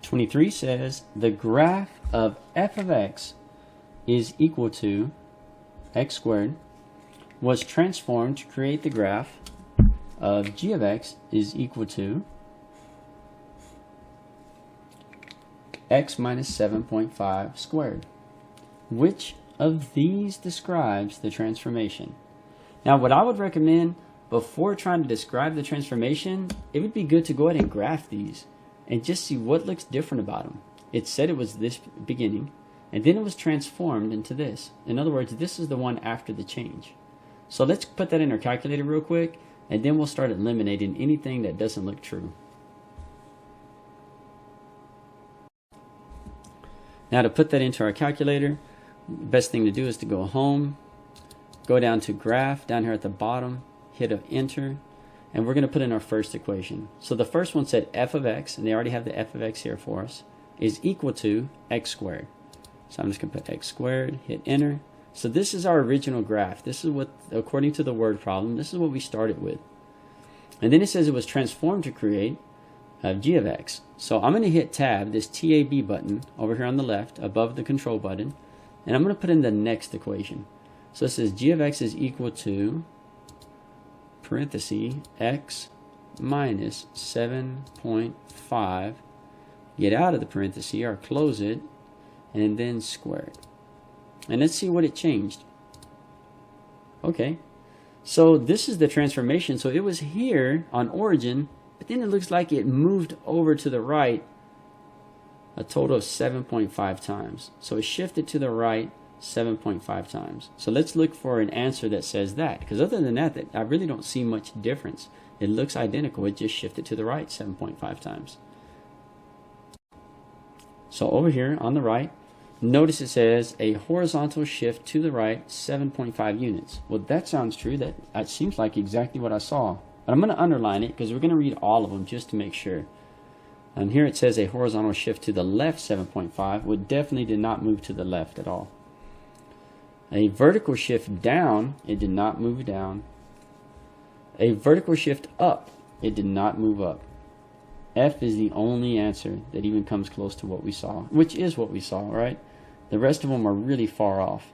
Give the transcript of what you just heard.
23 says the graph of f of x is equal to x squared was transformed to create the graph of g of x is equal to x minus 7.5 squared. Which of these describes the transformation? Now, what I would recommend before trying to describe the transformation, it would be good to go ahead and graph these and just see what looks different about them. It said it was this beginning, and then it was transformed into this. In other words, this is the one after the change. So let's put that in our calculator real quick, and then we'll start eliminating anything that doesn't look true. Now to put that into our calculator, the best thing to do is to go home, go down to graph, down here at the bottom, hit enter, and we're going to put in our first equation. So the first one said f of x, and they already have the f of x here for us, is equal to x squared. So I'm just going to put x squared, hit enter. So this is our original graph. This is what, according to the word problem, this is what we started with. And then it says it was transformed to create g of x. So I'm going to hit tab, this tab button over here on the left above the control button, and I'm going to put in the next equation. So it says g of x is equal to parenthesis x minus 7.5, get out of the parenthesis or close it, and then squared. And let's see what it changed. Okay, so this is the transformation. So it was here on origin, but then it looks like it moved over to the right a total of 7.5 times. So it shifted to the right 7.5 times. So let's look for an answer that says that, because other than that, I really don't see much difference. It looks identical. It just shifted to the right 7.5 times. So over here on the right, notice it says a horizontal shift to the right 7.5 units. Well, that sounds true. That seems like exactly what I saw. But I'm going to underline it because we're going to read all of them just to make sure. And here it says a horizontal shift to the left 7.5. Well, definitely did not move to the left at all. A vertical shift down, it did not move down. A vertical shift up, it did not move up. F is the only answer that even comes close to what we saw, which is what we saw, right? The rest of them are really far off.